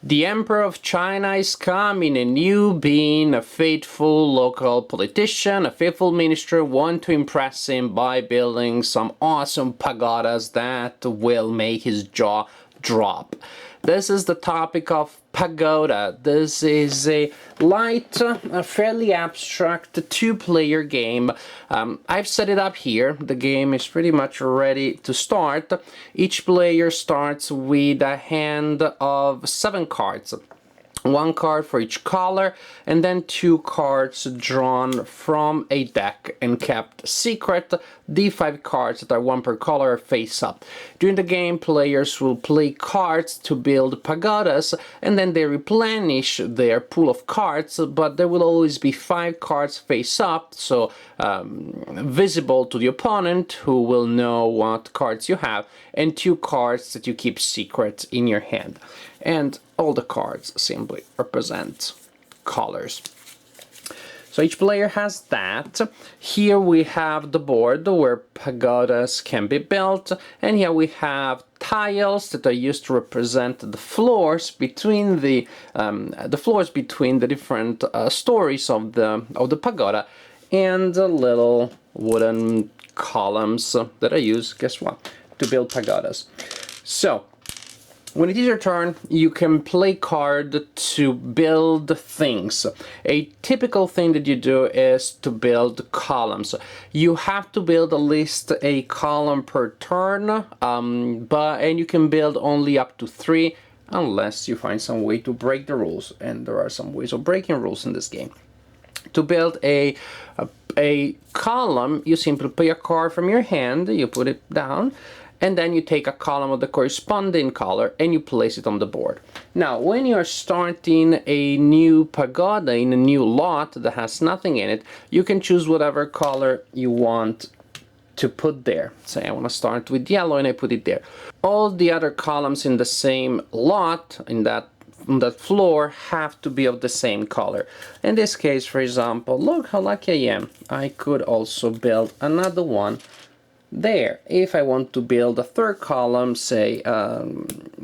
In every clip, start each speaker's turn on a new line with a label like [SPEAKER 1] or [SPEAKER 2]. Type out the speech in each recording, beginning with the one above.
[SPEAKER 1] The Emperor of China is coming, and you, being a faithful local politician, a faithful minister, want to impress him by building some awesome pagodas that will make his jaw drop. This is the topic of Pagoda. This is a light, fairly abstract two-player game. I've set it up here. The game is pretty much ready to start. Each player starts with a hand of 7 cards. 1 card for each color, and then 2 cards drawn from a deck and kept secret. The 5 cards that are 1 per color are face up. During the game, players will play cards to build pagodas, and then they replenish their pool of cards, but there will always be 5 cards face up, so visible to the opponent, who will know what cards you have, and 2 cards that you keep secret in your hand. And all the cards simply represent colors. So each player has that. Here we have the board where pagodas can be built, and here we have tiles that are used to represent the floors between the different stories of the pagoda, and the little wooden columns that are used, guess what, to build pagodas. So when it is your turn, you can play card to build things. A typical thing that you do is to build columns. You have to build at least a column per turn, and you can build only up to 3 unless you find some way to break the rules, and there are some ways of breaking rules in this game. To build a column, you simply play a card from your hand, you put it down, and then you take a column of the corresponding color and you place it on the board. Now, when you're starting a new pagoda in a new lot that has nothing in it, you can choose whatever color you want to put there. Say I want to start with yellow, and I put it there. All the other columns in the same lot, on that floor, have to be of the same color. In this case, for example, look how lucky I am. I could also build another one there. If I want to build a 3rd column, say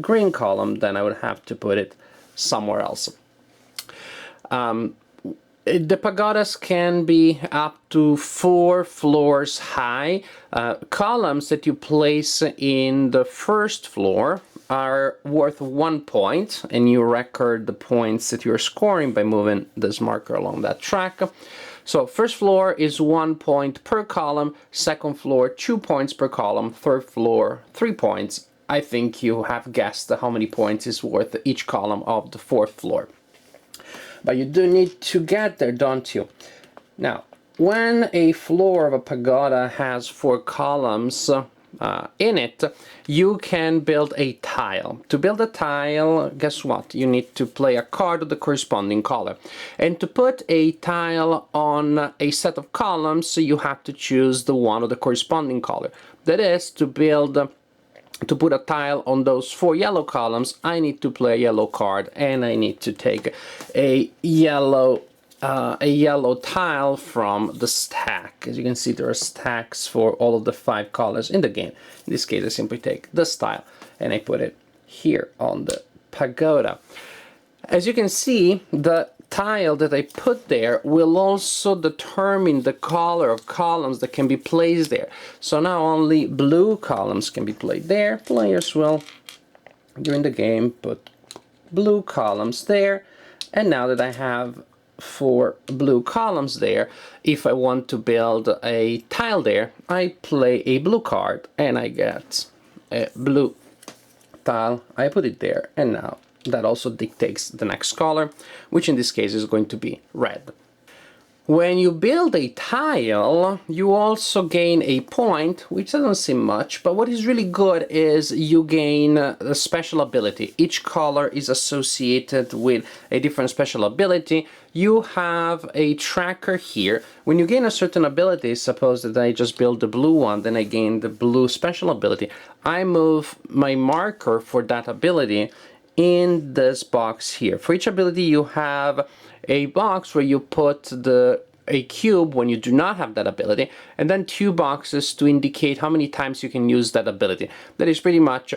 [SPEAKER 1] green column, then I would have to put it somewhere else. The pagodas can be up to 4 floors high. Columns that you place in the 1st floor are worth 1 point, and you record the points that you're scoring by moving this marker along that track. So 1st floor is 1 point per column, 2nd floor 2 points per column, 3rd floor 3 points. I think you have guessed how many points is worth each column of the 4th floor. But you do need to get there, don't you? Now, when a floor of a pagoda has 4 columns in it, you can build a tile. To build a tile, guess what? You need to play a card of the corresponding color. And to put a tile on a set of columns, you have to choose the one of the corresponding color. That is, to put a tile on those 4 yellow columns, I need to play a yellow card, and I need to take a yellow tile from the stack. As you can see, there are stacks for all of the 5 colors in the game. In this case, I simply take this tile and I put it here on the pagoda. As you can see, the tile that I put there will also determine the color of columns that can be placed there. So now only blue columns can be played there. Players will, during the game, put blue columns there. And now that I have 4 blue columns there, if I want to build a tile there, I play a blue card and I get a blue tile. I put it there, and now that also dictates the next color, which in this case is going to be red. When you build a tile, you also gain a point, which doesn't seem much, but what is really good is you gain a special ability. Each color is associated with a different special ability. You have a tracker here. When you gain a certain ability, suppose that I just build the blue one, then I gain the blue special ability. I move my marker for that ability in this box here. For each ability, you have a box where you put the a cube when you do not have that ability, and then 2 boxes to indicate how many times you can use that ability. That is pretty much,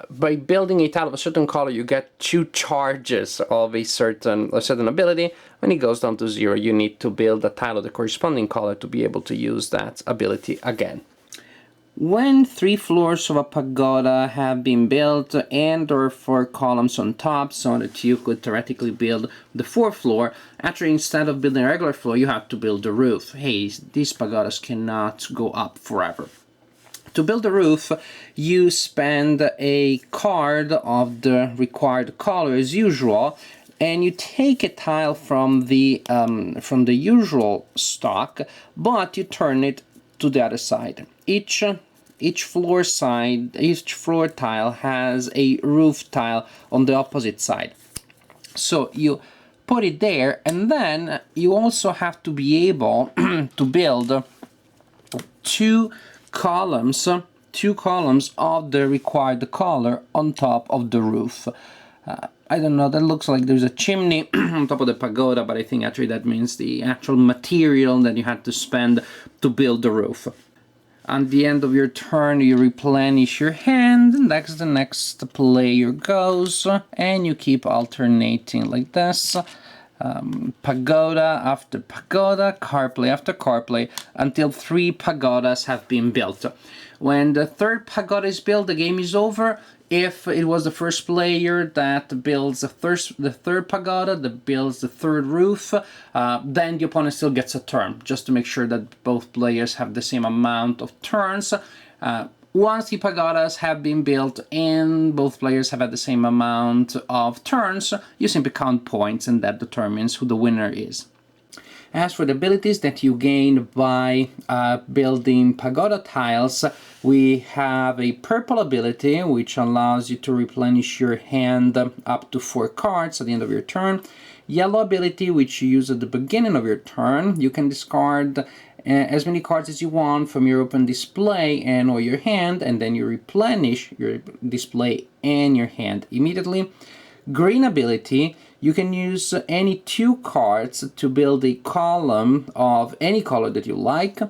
[SPEAKER 1] by building a tile of a certain color, you get 2 charges of a certain ability. When it goes down to 0, you need to build a tile of the corresponding color to be able to use that ability again. When 3 floors of a pagoda have been built and or 4 columns on top, so that you could theoretically build the 4th floor, actually instead of building a regular floor, you have to build the roof. Hey, these pagodas cannot go up forever. To build the roof, you spend a card of the required color as usual, and you take a tile from the usual stock, but you turn it to the other side. Each floor tile has a roof tile on the opposite side. So you put it there, and then you also have to be able to build 2 columns of the required color on top of the roof. I don't know, that looks like there's a chimney on top of the pagoda, but I think actually that means the actual material that you had to spend to build the roof. At the end of your turn, you replenish your hand, and that's the next player goes, and you keep alternating like this. Pagoda after pagoda, card play after card play, until 3 pagodas have been built. When the 3rd pagoda is built, the game is over. If it was the first player that builds the 3rd pagoda, that builds the 3rd roof, then the opponent still gets a turn, just to make sure that both players have the same amount of turns. Once the pagodas have been built and both players have had the same amount of turns, you simply count points, and that determines who the winner is. As for the abilities that you gain by building pagoda tiles, we have a purple ability, which allows you to replenish your hand up to 4 cards at the end of your turn. Yellow ability, which you use at the beginning of your turn. You can discard as many cards as you want from your open display and or your hand, and then you replenish your display and your hand immediately. Green ability, you can use any 2 cards to build a column of any color that you like.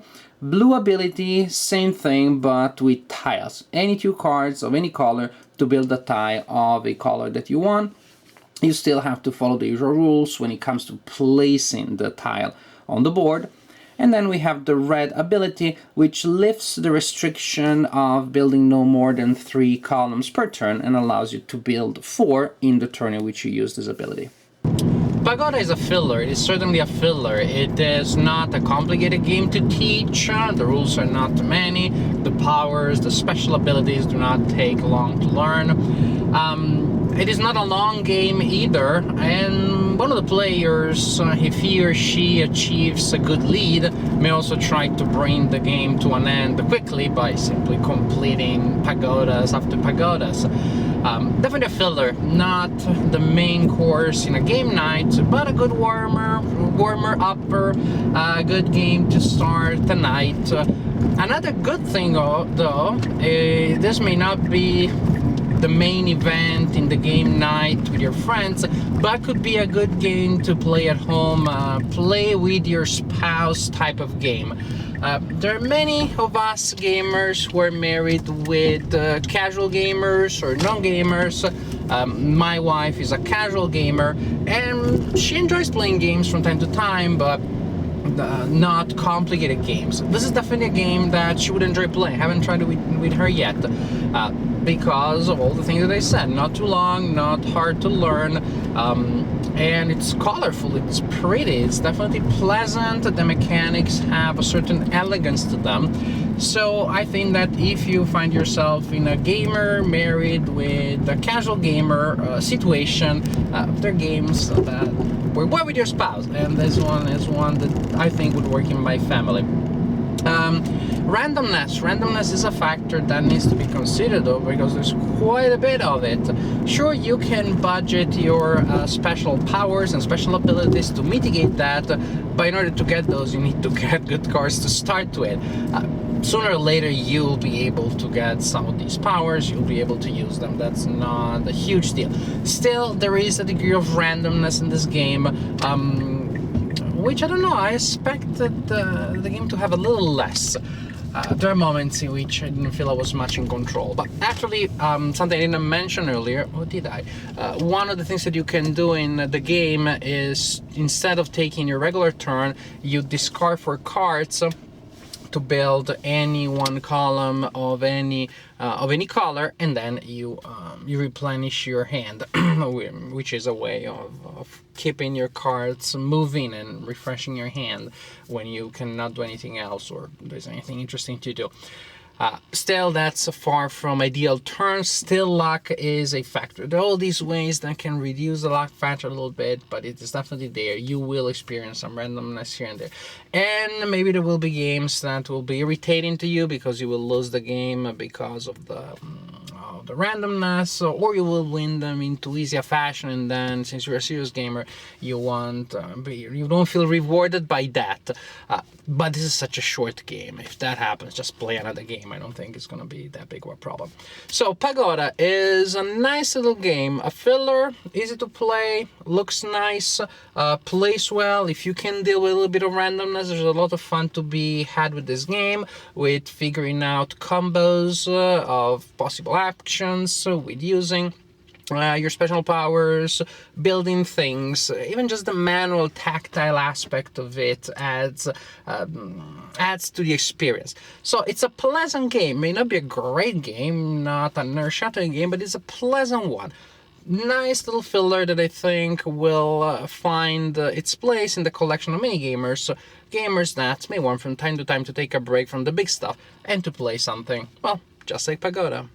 [SPEAKER 1] Blue ability, same thing, but with tiles. Any 2 cards of any color to build a tile of a color that you want. You still have to follow the usual rules when it comes to placing the tile on the board. And then we have the red ability, which lifts the restriction of building no more than 3 columns per turn and allows you to build 4 in the turn in which you use this ability. Pagoda is a filler. It is certainly a filler. It is not a complicated game to teach. The rules are not many. The powers, the special abilities do not take long to learn. It is not a long game either, and one of the players, if he or she achieves a good lead, may also try to bring the game to an end quickly by simply completing pagodas after pagodas. Definitely a filler, not the main course in a game night, but a good warmer-upper, a good game to start the night. Another good thing though, this may not be the main event in the game night with your friends, but could be a good game to play at home, play with your spouse type of game. There are many of us gamers who are married with casual gamers or non-gamers. My wife is a casual gamer, and she enjoys playing games from time to time, but not complicated games. This is definitely a game that she would enjoy playing. I haven't tried it with her yet, because of all the things that I said. Not too long, not hard to learn, and it's colorful, it's pretty, it's definitely pleasant. The mechanics have a certain elegance to them. So I think that if you find yourself in a gamer married with a casual gamer situation, there are games that work well with your spouse, and this one is one that I think would work in my family. Randomness is a factor that needs to be considered though, because there's quite a bit of it. Sure, you can budget your special powers and special abilities to mitigate that, but in order to get those you need to get good cards to start with. Sooner or later you'll be able to get some of these powers, you'll be able to use them. That's not a huge deal. Still, there is a degree of randomness in this game. which I don't know, I expected the game to have a little less. There are moments in which I didn't feel I was much in control. But actually, something I didn't mention earlier, or did I? One of the things that you can do in the game is, instead of taking your regular turn, you discard 4 cards to build any one column of any color, and then you replenish your hand, which is a way of keeping your cards moving and refreshing your hand when you cannot do anything else or there's anything interesting to do. Still, that's far from ideal turns. Still, luck is a factor. There are all these ways that can reduce the luck factor a little bit, but it is definitely there. You will experience some randomness here and there. And maybe there will be games that will be irritating to you because you will lose the game because of the randomness, or you will win them into easier fashion, and then since you're a serious gamer, you don't feel rewarded by that. But this is such a short game. If that happens, just play another game. I don't think it's gonna be that big of a problem. So Pagoda is a nice little game, a filler, easy to play, looks nice, plays well. If you can deal with a little bit of randomness, there's a lot of fun to be had with this game, with figuring out combos of possible actions, with using your special powers, building things. Even just the manual tactile aspect of it adds to the experience. So it's a pleasant game. May not be a great game, not an earth-shattering game, but it's a pleasant one. Nice little filler that I think will find its place in the collection of many gamers that may want from time to time to take a break from the big stuff and to play something, well, just like Pagoda.